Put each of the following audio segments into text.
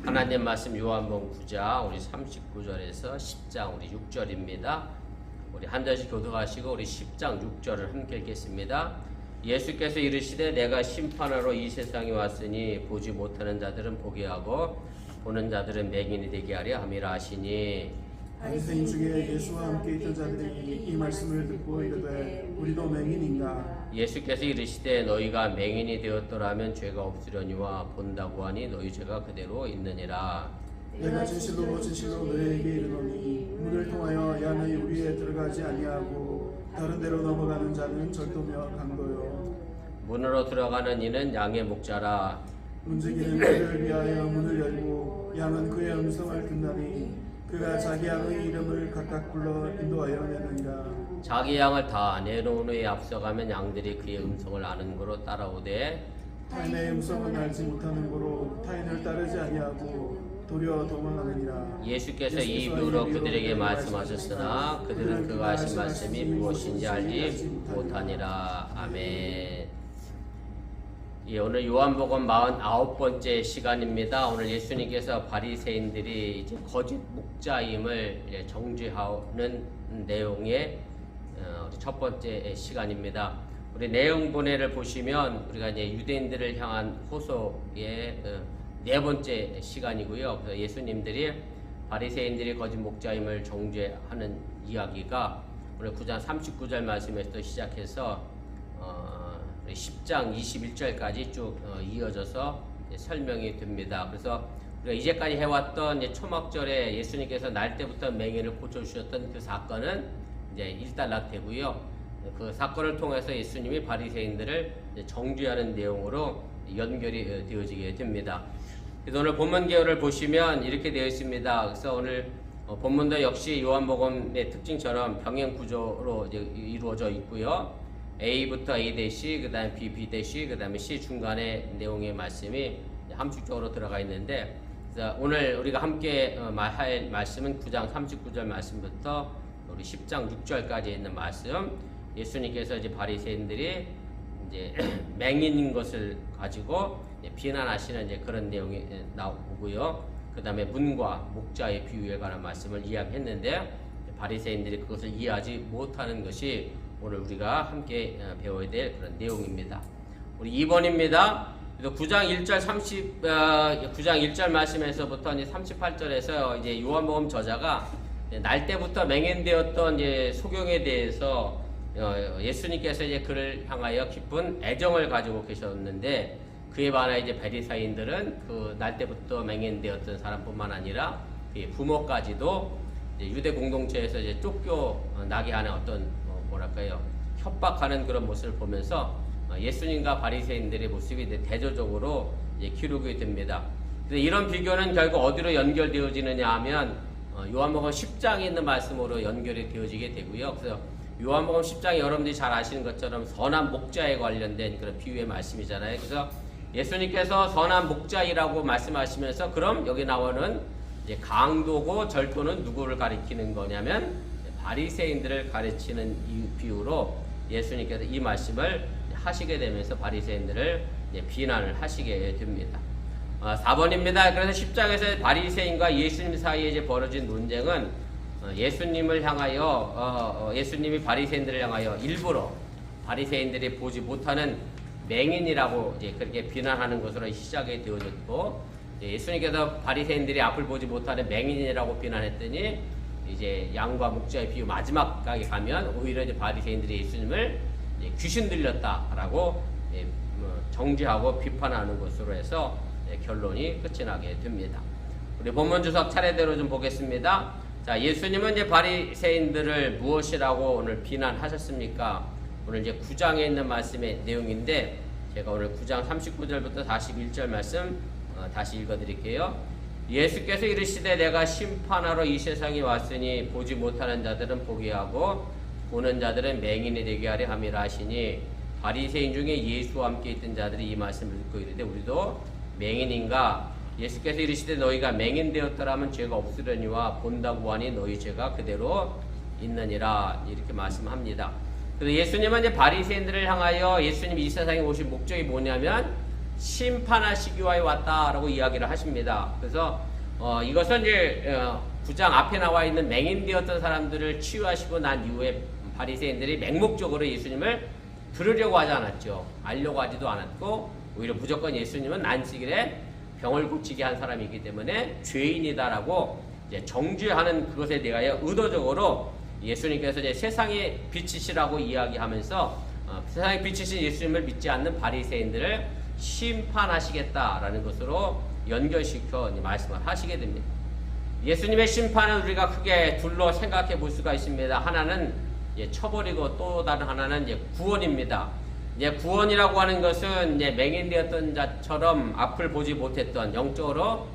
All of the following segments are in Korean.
하나님 말씀 요한복음 9장 우리 39절에서 10장 우리 6절입니다. 우리 한 절씩 교독하시고 우리 10장 6절을 함께 읽겠습니다. 예수께서 이르시되 내가 심판하러 이 세상에 왔으니 보지 못하는 자들은 보게 하고 보는 자들은 맹인이 되게 하려 함이라 하시니. 바리새인 중에 예수와 함께 있던 자들이 이 말씀을 듣고 이르되 우리도 맹인인가? 예수께서 이르시되 너희가 맹인이 되었더라면 죄가 없으려니와 본다고 하니 너희 죄가 그대로 있느니라. 내가 진실로 너희에게 이르노니 문을 통하여 양의 우리에 들어가지 아니하고 다른 데로 넘어가는 자는 절도며 강도요. 문으로 들어가는 이는 양의 목자라. 문지기는 그를 위하여 문을 열고 양은 그의 음성을 듣나니 그가 자기 양의 이름을 각각 불러 인도하여 내는가? 자기 양을 다 내놓은 후에 앞서가면 양들이 그의 음성을 아는 거로 따라오되 타인의 음성은 알지 못하는 거로 타인을 따르지 아니하고 도리어 도망하느니라. 예수께서 이 이유로 그들에게 말씀하셨으나 그들은 그가 하신 말씀이 무엇인지 알지 못하니라. 아멘. 예, 오늘 요한복음 49번째 시간입니다. 오늘 예수님께서 바리새인들이 이제 거짓 목자임을 정죄하는 내용의 첫 번째 시간입니다. 우리 내용본회를 보시면 우리가 이제 유대인들을 향한 호소의 네 번째 시간이고요. 그래서 예수님들이 바리새인들이 거짓 목자임을 정죄하는 이야기가 오늘 9장 39절 말씀에서 시작해서 10장 21절까지 쭉 이어져서 설명이 됩니다. 그래서 우리가 이제까지 해왔던 초막절에 예수님께서 날 때부터 맹인을 고쳐주셨던 그 사건은 이제 일단락되고요. 그 사건을 통해서 예수님이 바리새인들을 정죄하는 내용으로 연결이 되어지게 됩니다. 그래서 오늘 본문 개요를 보시면 이렇게 되어 있습니다. 그래서 오늘 본문도 역시 요한복음의 특징처럼 병행 구조로 이루어져 있고요. A부터 A-, 그 다음에 B, B-, 그 다음에 C 중간에 내용의 말씀이 함축적으로 들어가 있는데, 오늘 우리가 함께 할 말씀은 9장 39절 말씀부터 우리 10장 6절까지 있는 말씀. 예수님께서 이제 바리새인들이 이제 맹인인 것을 가지고 비난하시는 이제 그런 내용이 나오고요. 그 다음에 문과 목자의 비유에 관한 말씀을 이야기했는데, 바리새인들이 그것을 이해하지 못하는 것이 오늘 우리가 함께 배워야 될 그런 내용입니다. 우리 2번입니다. 9장 1절 말씀에서부터 이제 38절에서 이제 요한복음 저자가 날 때부터 맹인되었던 이제 소경에 대해서 예수님께서 이제 그를 향하여 깊은 애정을 가지고 계셨는데, 그에 반해 이제 바리새인들은 그 날 때부터 맹인되었던 사람뿐만 아니라 그의 부모까지도 이제 유대 공동체에서 이제 쫓겨나게 하는 어떤 협박하는 그런 모습을 보면서 예수님과 바리새인들의 모습이 이제 대조적으로 이제 기록이 됩니다. 이런 비교는 결국 어디로 연결되어지느냐 하면 요한복음 10장에 있는 말씀으로 연결이 되어지게 되고요. 그래서 요한복음 10장이 여러분들이 잘 아시는 것처럼 선한 목자에 관련된 그런 비유의 말씀이잖아요. 그래서 예수님께서 선한 목자이라고 말씀하시면서 그럼 여기 나오는 이제 강도고 절도는 누구를 가리키는 거냐면 바리새인들을 가르치는 비유로 예수님께서 이 말씀을 하시게 되면서 바리새인들을 비난을 하시게 됩니다. 4번입니다. 그래서 10장에서 바리새인과 예수님 사이에 이제 벌어진 논쟁은 예수님을 향하여 예수님이 바리새인들을 향하여 일부러 바리새인들이 보지 못하는 맹인이라고 이제 그렇게 비난하는 것으로 시작이 되어졌고, 예수님께서 바리새인들이 앞을 보지 못하는 맹인이라고 비난했더니 이제 양과 목자의 비유 마지막까지 가면 오히려 이제 바리새인들이 예수님을 귀신 들렸다라고 정죄하고 비판하는 것으로 해서 결론이 끝이 나게 됩니다. 우리 본문 주석 차례대로 좀 보겠습니다. 자, 예수님은 이제 바리새인들을 무엇이라고 오늘 비난하셨습니까? 오늘 이제 9장에 있는 말씀의 내용인데, 제가 오늘 9장 39절부터 41절 말씀 다시 읽어드릴게요. 예수께서 이르시되 내가 심판하러 이 세상에 왔으니 보지 못하는 자들은 보게 하고 보는 자들은 맹인이 되게 하려 함이라 하시니, 바리새인 중에 예수와 함께 있던 자들이 이 말씀을 듣고 이르되 우리도 맹인인가? 예수께서 이르시되 너희가 맹인되었더라면 죄가 없으려니와 본다고 하니 너희 죄가 그대로 있느니라. 이렇게 말씀합니다. 그래서 예수님은 이제 바리새인들을 향하여 예수님이 이 세상에 오신 목적이 뭐냐면 심판하시기 위하여 왔다라고 이야기를 하십니다. 그래서 이것은 이제 9장 앞에 나와 있는 맹인되었던 사람들을 치유하시고 난 이후에 바리새인들이 맹목적으로 예수님을 들으려고 하지 않았죠. 알려고 하지도 않았고 오히려 무조건 예수님은 난치길에 병을 고치게 한 사람이기 때문에 죄인이다라고 이제 정죄하는 그것에 대하여 의도적으로 예수님께서 이제 세상의 빛이시라고 이야기하면서 세상의 빛이신 예수님을 믿지 않는 바리새인들을 심판하시겠다라는 것으로 연결시켜 말씀을 하시게 됩니다. 예수님의 심판은 우리가 크게 둘로 생각해 볼 수가 있습니다. 하나는 쳐버리고 또 다른 하나는 구원입니다. 구원이라고 하는 것은 맹인되었던 자처럼 앞을 보지 못했던 영적으로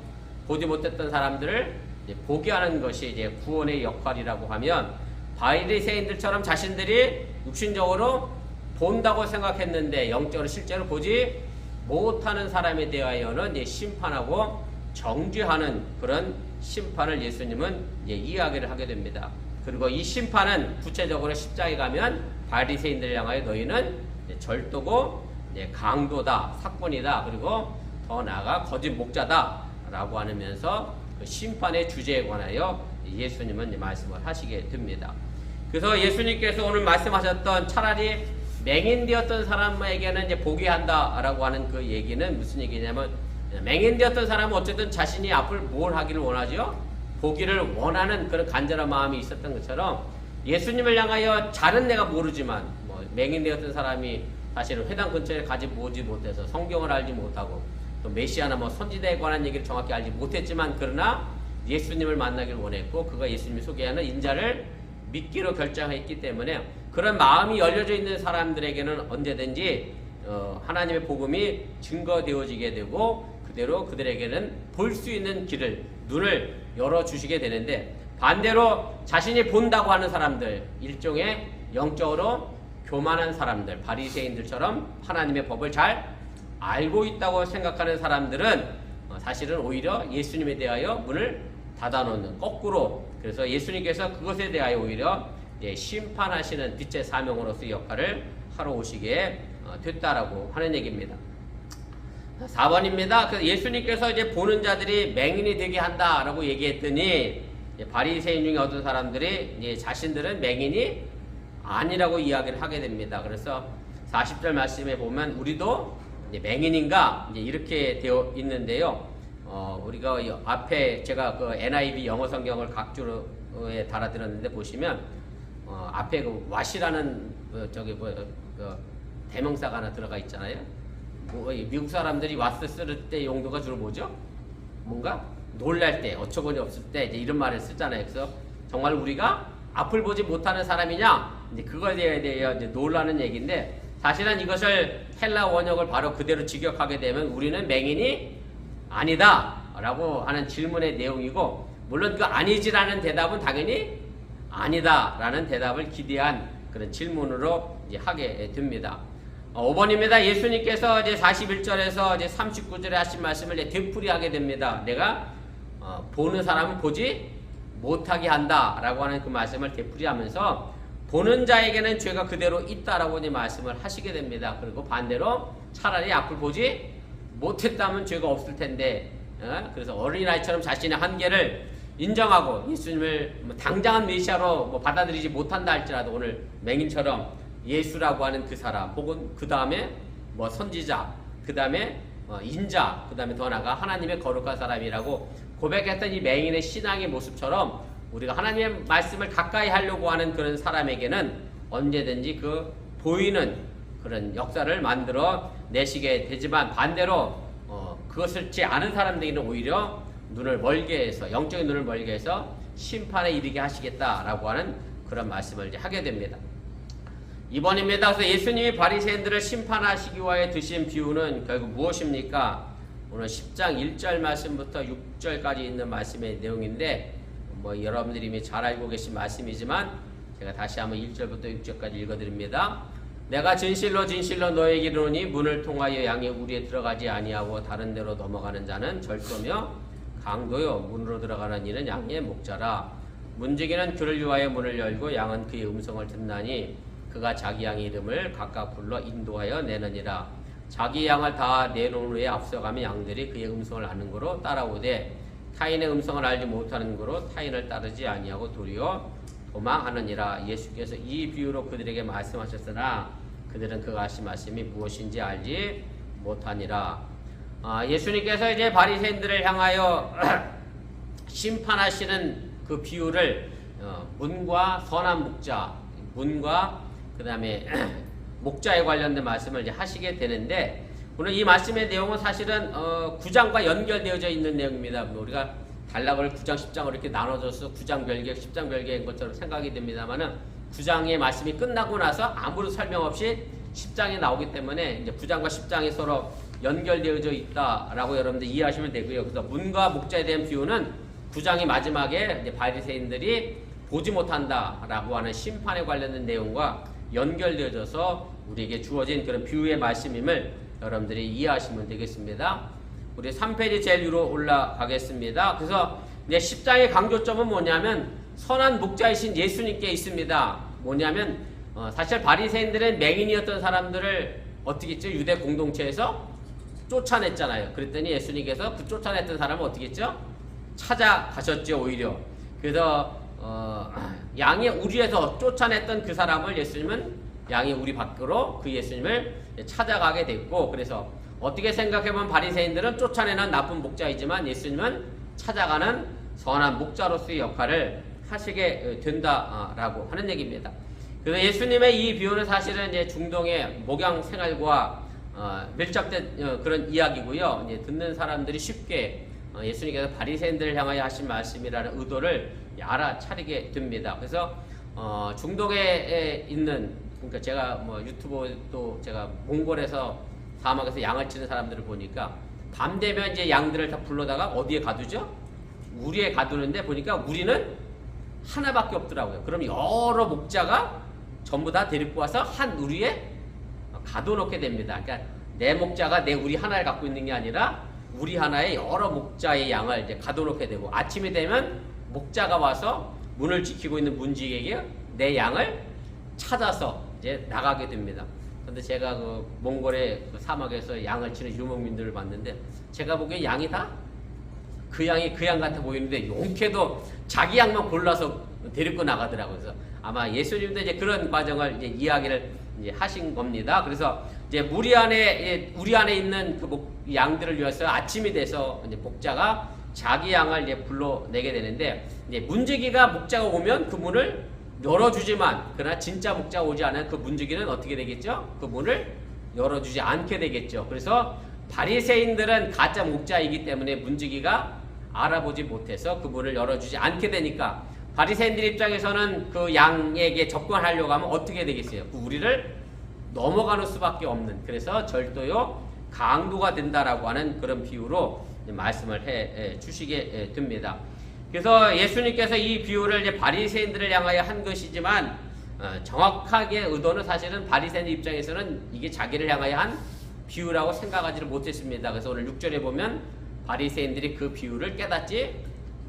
보지 못했던 사람들을 보게 하는 것이 구원의 역할이라고 하면 바리새인들처럼 자신들이 육신적으로 본다고 생각했는데 영적으로 실제로 보지 못하는 사람에 대하여는 심판하고 정죄하는 그런 심판을 예수님은 이야기를 하게 됩니다. 그리고 이 심판은 구체적으로 십자가에 가면 바리새인들을 향하여 너희는 절도고 강도다, 사건이다, 그리고 더 나아가 거짓 목자다 라고 하면서 그 심판의 주제에 관하여 예수님은 말씀을 하시게 됩니다. 그래서 예수님께서 오늘 말씀하셨던 차라리 맹인되었던 사람에게는 보게 한다라고 하는 그 얘기는 무슨 얘기냐면 맹인되었던 사람은 어쨌든 자신이 앞을 뭘 하기를 원하죠? 보기를 원하는 그런 간절한 마음이 있었던 것처럼 예수님을 향하여 잘은 내가 모르지만 맹인되었던 사람이 사실은 회당 근처에 가지 보지 못해서 성경을 알지 못하고 또 메시아나 선지자에 관한 얘기를 정확히 알지 못했지만 그러나 예수님을 만나기를 원했고 그가 예수님이 소개하는 인자를 믿기로 결정했기 때문에 그런 마음이 열려져 있는 사람들에게는 언제든지 하나님의 복음이 증거되어지게 되고 그대로 그들에게는 볼 수 있는 길을 눈을 열어주시게 되는데 반대로 자신이 본다고 하는 사람들 일종의 영적으로 교만한 사람들 바리새인들처럼 하나님의 법을 잘 알고 있다고 생각하는 사람들은 사실은 오히려 예수님에 대하여 문을 닫아놓는 거꾸로 그래서 예수님께서 그것에 대하여 오히려 심판하시는 빛의 사명으로서의 역할을 하러 오시게 됐다라고 하는 얘기입니다. 4번입니다. 예수님께서 이제 보는 자들이 맹인이 되게 한다라고 얘기했더니 바리새인 중에 어떤 사람들이 이제 자신들은 맹인이 아니라고 이야기를 하게 됩니다. 그래서 40절 말씀에 보면 우리도 이제 맹인인가 이제 이렇게 되어 있는데요. 우리가 앞에 제가 그 NIV 영어 성경을 각주에 달아드렸는데 보시면 앞에 그 왓이라는 그 대명사가 하나 들어가 있잖아요. 미국 사람들이 왓을 쓸 때 용도가 주로 뭐죠? 뭔가 놀랄 때, 어처구니 없을 때 이제 이런 말을 쓰잖아요. 그래서 정말 우리가 앞을 보지 못하는 사람이냐? 이제 그거에 대해 이제 놀라는 얘기인데 사실은 이것을 헬라 원역을 바로 그대로 직역하게 되면 우리는 맹인이 아니다라고 하는 질문의 내용이고 물론 그 아니지라는 대답은 당연히 아니다라는 대답을 기대한 그런 질문으로 이제 하게 됩니다. 5번입니다. 예수님께서 이제 41절에서 이제 39절에 하신 말씀을 이제 되풀이하게 됩니다. 내가 보는 사람은 보지 못하게 한다라고 하는 그 말씀을 되풀이하면서 보는 자에게는 죄가 그대로 있다라고 이제 말씀을 하시게 됩니다. 그리고 반대로 차라리 앞을 보지 못했다면 죄가 없을 텐데 그래서 어린아이처럼 자신의 한계를 인정하고 예수님을 당장은 메시아로 받아들이지 못한다 할지라도 오늘 맹인처럼 예수라고 하는 그 사람 혹은 그 다음에 선지자 그 다음에 인자 그 다음에 더 나아가 하나님의 거룩한 사람이라고 고백했던 이 맹인의 신앙의 모습처럼 우리가 하나님의 말씀을 가까이 하려고 하는 그런 사람에게는 언제든지 그 보이는 그런 역사를 만들어 내시게 되지만 반대로 그것을 지 않은 사람들에게는 오히려 눈을 멀게 해서 영적인 눈을 멀게 해서 심판에 이르게 하시겠다라고 하는 그런 말씀을 이제 하게 됩니다. 2번입니다. 그래서 예수님이 바리새인들을 심판하시기 위하여 드신 비유는 결국 무엇입니까? 오늘 10장 1절 말씀부터 6절까지 있는 말씀의 내용인데 여러분들이 이미 잘 알고 계신 말씀이지만 제가 다시 한번 1절부터 6절까지 읽어드립니다. 내가 진실로 진실로 너에게 이르노니 문을 통하여 양의 우리에 들어가지 아니하고 다른 데로 넘어가는 자는 절도며 강도요 문으로 들어가는 이는 양의 목자라. 문지기는 그를 위하여 문을 열고 양은 그의 음성을 듣나니 그가 자기 양의 이름을 각각 불러 인도하여 내느니라. 자기 양을 다 내놓은 후에 앞서가면 양들이 그의 음성을 아는 거로 따라오되 타인의 음성을 알지 못하는 거로 타인을 따르지 아니하고 도리어 도망하느니라. 예수께서 이 비유로 그들에게 말씀하셨으나 그들은 그가 하신 말씀이 무엇인지 알지 못하니라. 예수님께서 이제 바리새인들을 향하여 심판하시는 그 비유를 문과 선한 목자, 문과 그 다음에 목자에 관련된 말씀을 이제 하시게 되는데, 오늘 이 말씀의 내용은 사실은 9장과 연결되어져 있는 내용입니다. 우리가 단락을 9장, 10장으로 이렇게 나눠줘서 9장 별개, 10장 별개인 것처럼 생각이 됩니다만은 9장의 말씀이 끝나고 나서 아무런 설명 없이 10장에 나오기 때문에 이제 9장과 10장이 서로 연결되어져 있다라고 여러분들 이해하시면 되고요. 그래서 문과 목자에 대한 비유는 9장의 마지막에 이제 바리새인들이 보지 못한다라고 하는 심판에 관련된 내용과 연결되어져서 우리에게 주어진 그런 비유의 말씀임을 여러분들이 이해하시면 되겠습니다. 우리 3페이지 제일 위로 올라가겠습니다. 그래서 이제 10장의 강조점은 뭐냐면 선한 목자이신 예수님께 있습니다. 뭐냐면 사실 바리새인들은 맹인이었던 사람들을 어떻게 했죠? 유대 공동체에서 쫓아냈잖아요. 그랬더니 예수님께서 그 쫓아냈던 사람을 어떻게 했죠? 찾아가셨죠, 오히려. 그래서 양의 우리에서 쫓아냈던 그 사람을 예수님은 양의 우리 밖으로 그 예수님을 찾아가게 됐고, 그래서 어떻게 생각해보면 바리새인들은 쫓아내는 나쁜 목자이지만 예수님은 찾아가는 선한 목자로서의 역할을 하시게 된다라고 하는 얘기입니다. 그래서 예수님의 이 비유는 사실은 이제 중동의 목양 생활과 밀착된 그런 이야기고요. 이제 듣는 사람들이 쉽게 예수님께서 바리새인들을 향하여 하신 말씀이라는 의도를 알아차리게 됩니다. 그래서 중동에 있는, 그러니까 제가 뭐 유튜브도 제가 몽골에서 사막에서 양을 치는 사람들을 보니까 밤 되면 이제 양들을 다 불러다가 어디에 가두죠? 우리에 가두는데 보니까 우리는 하나밖에 없더라고요. 그럼 여러 목자가 전부 다 데리고 와서 한 우리에 가둬놓게 됩니다. 그러니까 내 목자가 내 우리 하나를 갖고 있는 게 아니라 우리 하나에 여러 목자의 양을 이제 가둬놓게 되고, 아침이 되면 목자가 와서 문을 지키고 있는 문지기에게 내 양을 찾아서 이제 나가게 됩니다. 근데 제가 그 몽골의 그 사막에서 양을 치는 유목민들을 봤는데, 제가 보기엔 양이 다 그 양이 그 양 같아 보이는데 용케도 자기 양만 골라서 데리고 나가더라고요. 그래서 아마 예수님도 이제 그런 과정을 이제 이야기를 이제 하신 겁니다. 그래서 이제 우리 안에 있는 그 양들을 위해서 아침이 돼서 이제 목자가 자기 양을 이제 불러내게 되는데, 이제 문지기가 목자가 오면 그 문을 열어주지만, 그러나 진짜 목자가 오지 않으면 그 문지기는 어떻게 되겠죠? 그 문을 열어주지 않게 되겠죠. 그래서 바리새인들은 가짜 목자이기 때문에 문지기가 알아보지 못해서 그 문을 열어주지 않게 되니까 바리새인들 입장에서는 그 양에게 접근하려고 하면 어떻게 되겠어요? 그 우리를 넘어가는 수밖에 없는, 그래서 절도요 강도가 된다라고 하는 그런 비유로 말씀을 해 주시게 됩니다. 그래서 예수님께서 이 비유를 이제 바리새인들을 향하여 한 것이지만 정확하게 의도는 사실은 바리새인 입장에서는 이게 자기를 향하여 한 비유라고 생각하지를 못했습니다. 그래서 오늘 6절에 보면 바리새인들이 그 비유를 깨닫지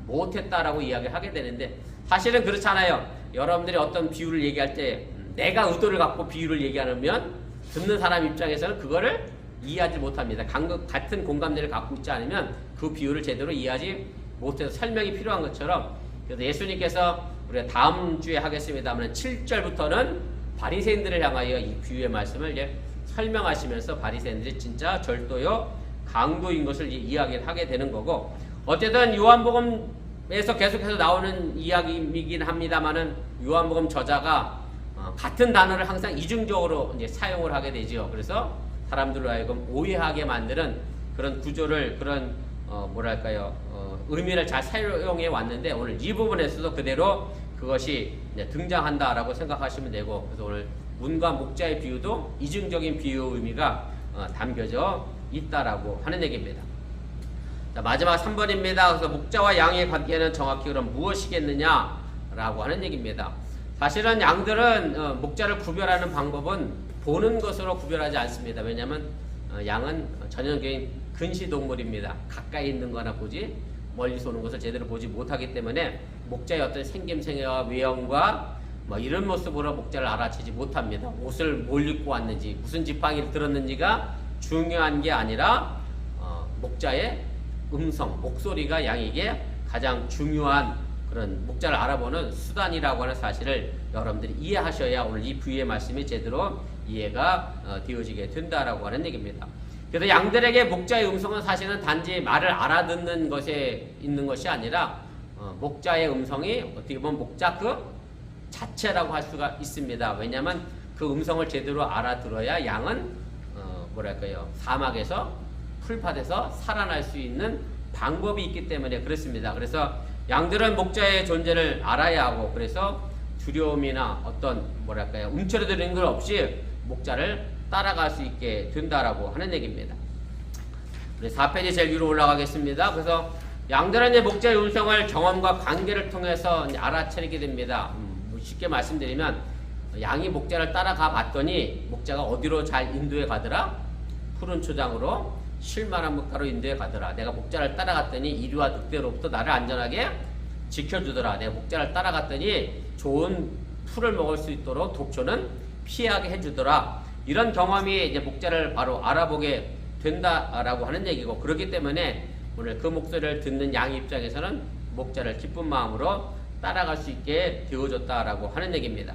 못했다라고 이야기를 하게 되는데, 사실은 그렇잖아요. 여러분들이 어떤 비유를 얘기할 때 내가 의도를 갖고 비유를 얘기하면 듣는 사람 입장에서는 그거를 이해하지 못합니다. 같은 공감대를 갖고 있지 않으면 그 비유를 제대로 이해하지 못해서 설명이 필요한 것처럼, 그래서 예수님께서 우리가 다음 주에 하겠습니다만 7절부터는 바리새인들을 향하여 이 비유의 말씀을 이제 설명하시면서 바리새인들이 진짜 절도요 강도인 것을 이야기를 하게 되는 거고, 어쨌든 요한복음에서 계속해서 나오는 이야기이긴 합니다만은 요한복음 저자가 같은 단어를 항상 이중적으로 이제 사용을 하게 되죠. 그래서 사람들로 하여금 오해하게 만드는 그런 구조를, 그런 의미를 잘 사용해 왔는데, 오늘 이 부분에서도 그대로 그것이 이제 등장한다라고 생각하시면 되고, 그래서 오늘 문과 목자의 비유도 이중적인 비유의 의미가 담겨져 있다라고 하는 얘기입니다. 자, 마지막 3번입니다. 그래서 목자와 양의 관계는 정확히 그럼 무엇이겠느냐라고 하는 얘기입니다. 사실은 양들은 목자를 구별하는 방법은 보는 것으로 구별하지 않습니다. 왜냐하면 양은 전형적인 근시동물입니다. 가까이 있는 거나 보지 멀리서 오는 것을 제대로 보지 못하기 때문에 목자의 어떤 생김새와 외형과 이런 모습으로 목자를 알아채지 못합니다. 옷을 뭘 입고 왔는지, 무슨 지팡이를 들었는지가 중요한 게 아니라 목자의 음성, 목소리가 양에게 가장 중요한 그런 목자를 알아보는 수단이라고 하는 사실을 여러분들이 이해하셔야 오늘 이 부위의 말씀이 제대로 이해가 되어지게 된다라고 하는 얘기입니다. 그래서 양들에게 목자의 음성은 사실은 단지 말을 알아듣는 것에 있는 것이 아니라 목자의 음성이 어떻게 보면 목자 그 자체라고 할 수가 있습니다. 왜냐하면 그 음성을 제대로 알아들어야 양은 뭐랄까요, 사막에서 풀밭에서 살아날 수 있는 방법이 있기 때문에 그렇습니다. 그래서 양들은 목자의 존재를 알아야 하고, 그래서 두려움이나 어떤 뭐랄까요, 움츠러드는 것 없이 목자를 따라갈 수 있게 된다라고 하는 얘기입니다. 4페이지 제일 위로 올라가겠습니다. 그래서 양들은 이제 목자의 음성을 경험과 관계를 통해서 알아차리게 됩니다. 쉽게 말씀드리면 양이 목자를 따라가 봤더니 목자가 어디로 잘 인도해 가더라? 푸른 초장으로 쉴만한 물가로 인도해 가더라. 내가 목자를 따라갔더니 이리와 늑대로부터 나를 안전하게 지켜주더라. 내가 목자를 따라갔더니 좋은 풀을 먹을 수 있도록 독초는 피하게 해주더라. 이런 경험이 이제 목자를 바로 알아보게 된다라고 하는 얘기고, 그렇기 때문에 오늘 그 목소리를 듣는 양 입장에서는 목자를 기쁜 마음으로 따라갈 수 있게 되어졌다라고 하는 얘기입니다.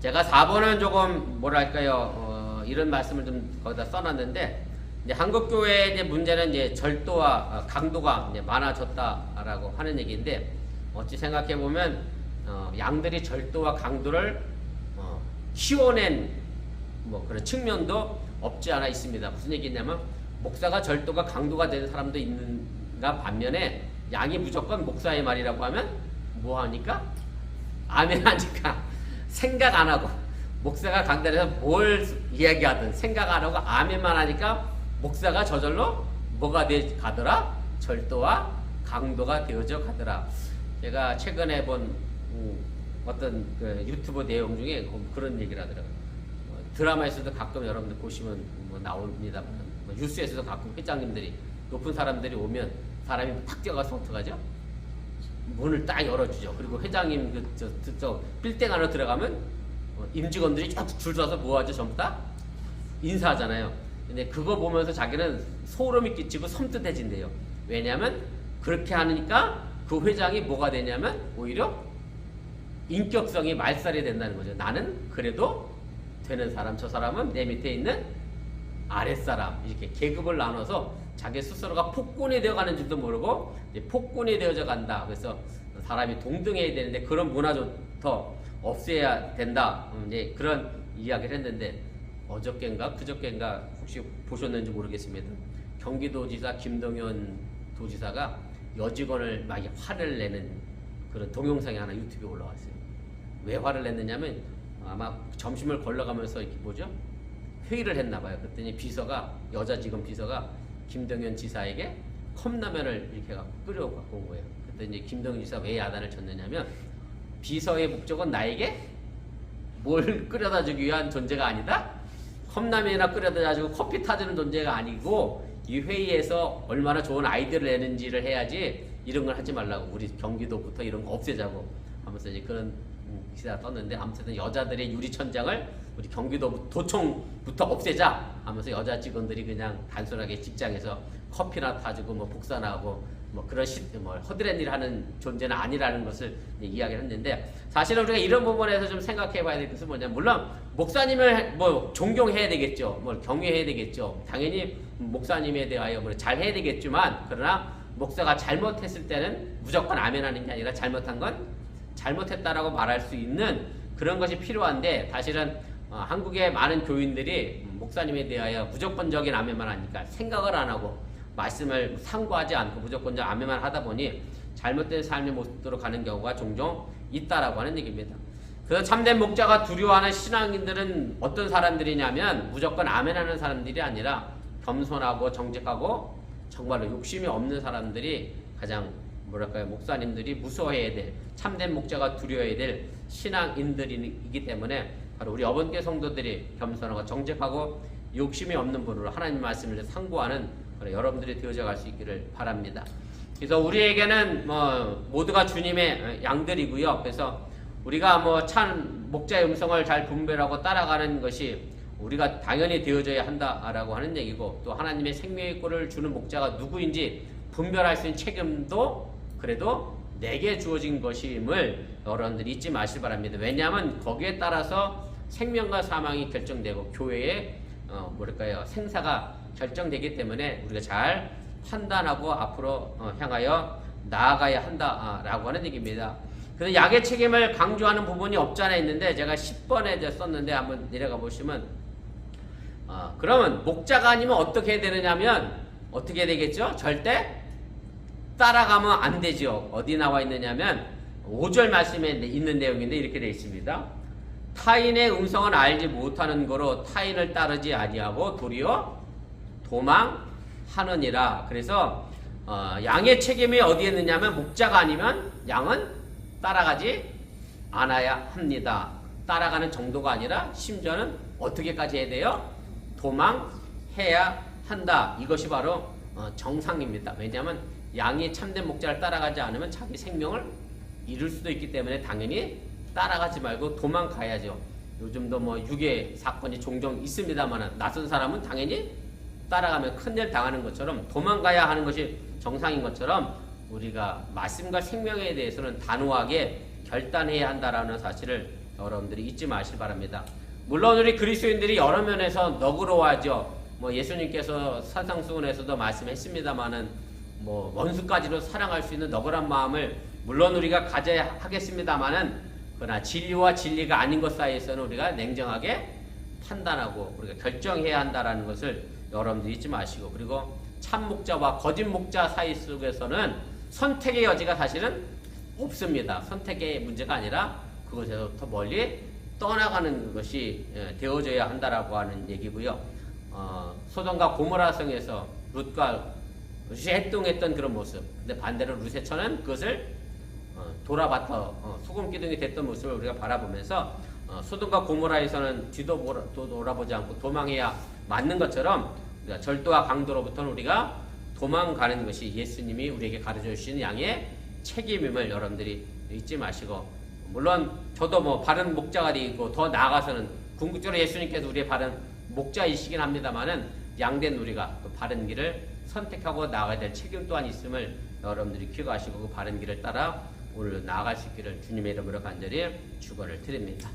제가 4번은 조금 뭐랄까요, 이런 말씀을 좀 거기다 써놨는데, 이제 한국 교회의 이제 문제는 이제 절도와 강도가 이제 많아졌다라고 하는 얘기인데, 어찌 생각해 보면 양들이 절도와 강도를 키워낸 뭐 그런 측면도 없지 않아 있습니다. 무슨 얘기냐면 목사가 절도가 강도가 되는 사람도 있는가 반면에 양이 무조건 목사의 말이라고 하면 뭐 하니까? 아멘 하니까 생각 안 하고, 목사가 강단에서 뭘 이야기하든 생각 안 하고 아멘만 하니까 목사가 저절로 뭐가 돼 가더라? 절도와 강도가 되어져 가더라. 제가 최근에 본 어떤 그 유튜브 내용 중에 그런 얘기를 하더라고요. 드라마에서도 가끔 여러분들 보시면 뭐 나옵니다. 뉴스에서도 가끔 회장님들이, 높은 사람들이 오면 사람이 탁 뛰어가서 어떡하죠? 문을 딱 열어주죠. 그리고 회장님 저 빌딩 안으로 들어가면 임직원들이 쫙 줄 서서 뭐하죠? 전부 다 인사하잖아요. 근데 그거 보면서 자기는 소름이 끼치고 섬뜩해진대요. 왜냐하면 그렇게 하니까 그 회장이 뭐가 되냐면 오히려 인격성이 말살이 된다는 거죠. 나는 그래도 되는 사람, 저 사람은 내 밑에 있는 아랫사람, 이렇게 계급을 나눠서 자기 스스로가 폭군이 되어가는 줄도 모르고 이제 폭군이 되어져 간다. 그래서 사람이 동등해야 되는데 그런 문화조차 없애야 된다. 이제 그런 이야기를 했는데, 어저께인가 그저께인가 혹시 보셨는지 모르겠습니다. 경기도지사 김동연 도지사가 여직원을 막 화를 내는 그런 동영상이 하나 유튜브에 올라왔어요. 왜 화를 냈느냐면 아마 점심을 걸러가면서 이렇게 뭐죠? 회의를 했나 봐요. 그랬더니 비서가, 여자 직원 비서가 김동연 지사에게 컵라면을 이렇게 끓여 갖고 온 거예요. 그랬더니 김동연 지사가 왜 야단을 쳤느냐면, 비서의 목적은 나에게 뭘 끓여다 주기 위한 존재가 아니다. 컵라면이나 끓여다 주고 커피 타주는 존재가 아니고, 이 회의에서 얼마나 좋은 아이디어를 내는지를 해야지 이런 걸 하지 말라고, 우리 경기도부터 이런 거 없애자고 하면서 이제 그런 기사가 떴는데, 아무튼 여자들의 유리천장을 우리 경기도 도청부터 없애자 하면서 여자 직원들이 그냥 단순하게 직장에서 커피나 타주고 뭐 복사나하고 뭐 그런 허드렛 일 하는 존재는 아니라는 것을 이야기를 했는데, 사실은 우리가 이런 부분에서 좀 생각해 봐야 될 것은 뭐냐면, 물론 목사님을 뭐 존경해야 되겠죠, 뭐 경외해야 되겠죠, 당연히 목사님에 대하여 뭐 잘 해야 되겠지만, 그러나 목사가 잘못했을 때는 무조건 아멘하는 게 아니라 잘못한 건 잘못했다라고 말할 수 있는 그런 것이 필요한데, 사실은 한국의 많은 교인들이 목사님에 대하여 무조건적인 아멘만 하니까 생각을 안 하고 말씀을 상고하지 않고 무조건적 아멘만 하다 보니 잘못된 삶의 모습으로 가는 경우가 종종 있다라고 하는 얘기입니다. 그래서 참된 목자가 두려워하는 신앙인들은 어떤 사람들이냐면, 무조건 아멘하는 사람들이 아니라 겸손하고 정직하고 정말로 욕심이 없는 사람들이 가장 뭐랄까요, 목사님들이 무서워해야 될, 참된 목자가 두려워해야 될 신앙인들이기 때문에 바로 우리 어번교회 성도들이 겸손하고 정직하고 욕심이 없는 분으로 하나님 말씀을 상고하는 여러분들이 되어져 갈 수 있기를 바랍니다. 그래서 우리에게는 뭐 모두가 주님의 양들이고요. 그래서 우리가 뭐 참 목자의 음성을 잘 분별하고 따라가는 것이 우리가 당연히 되어져야 한다라고 하는 얘기고, 또 하나님의 생명의 꼴을 주는 목자가 누구인지 분별할 수 있는 책임도 그래도 내게 주어진 것임을 여러분들이 잊지 마시기 바랍니다. 왜냐하면 거기에 따라서 생명과 사망이 결정되고 교회의 생사가 결정되기 때문에 우리가 잘 판단하고 앞으로 향하여 나아가야 한다라고 하는 얘기입니다. 그래서 약의 책임을 강조하는 부분이 없지 않아 있는데, 제가 10번에 썼는데 한번 내려가 보시면, 그러면 목자가 아니면 어떻게 해야 되느냐면 어떻게 해야 되겠죠? 절대 따라가면 안 되죠. 어디 나와 있느냐면 5절 말씀에 있는 내용인데 이렇게 되어 있습니다. 타인의 음성을 알지 못하는 거로 타인을 따르지 아니하고 도리어 도망하느니라. 그래서 양의 책임이 어디에 있느냐면 목자가 아니면 양은 따라가지 않아야 합니다. 따라가는 정도가 아니라 심지어는 어떻게까지 해야 돼요? 도망해야 한다. 이것이 바로 정상입니다. 왜냐하면 양이 참된 목자를 따라가지 않으면 자기 생명을 잃을 수도 있기 때문에 당연히 따라가지 말고 도망가야죠. 요즘도 뭐 유괴 사건이 종종 있습니다만 낯선 사람은 당연히 따라가면 큰일 당하는 것처럼 도망가야 하는 것이 정상인 것처럼 우리가 말씀과 생명에 대해서는 단호하게 결단해야 한다라는 사실을 여러분들이 잊지 마시기 바랍니다. 물론 우리 그리스도인들이 여러 면에서 너그러워하죠. 뭐 예수님께서 산상수훈에서도 말씀했습니다마는 뭐 원수까지도 사랑할 수 있는 너그러운 마음을 물론 우리가 가져야 하겠습니다마는, 그러나 진리와 진리가 아닌 것 사이에서는 우리가 냉정하게 판단하고 우리가 결정해야 한다라는 것을 여러분들이 잊지 마시고, 그리고 참 목자와 거짓 목자 사이 속에서는 선택의 여지가 사실은 없습니다. 선택의 문제가 아니라 그것에서부터 멀리 떠나가는 것이 되어져야 한다라고 하는 얘기고요. 소돔과 고모라 성에서 룻과 룻이 행동했던 그런 모습, 근데 반대로 룻의 처는 그것을 돌아봤다 소금 기둥이 됐던 모습을 우리가 바라보면서 소돔과 고모라에서는 뒤도 돌아보지 않고 도망해야 맞는 것처럼 절도와 강도로부터는 우리가 도망가는 것이 예수님이 우리에게 가르쳐 주시는 양의 책임임을 여러분들이 잊지 마시고, 물론 저도 뭐 바른 목자가 되고 더 나아가서는 궁극적으로 예수님께서 우리의 바른 목자이시긴 합니다만은 양된 우리가 그 바른 길을 선택하고 나아가야 될 책임 또한 있음을 여러분들이 기억하시고 그 바른 길을 따라 오늘 나아갈 수 있기를 주님의 이름으로 간절히 축원을 드립니다.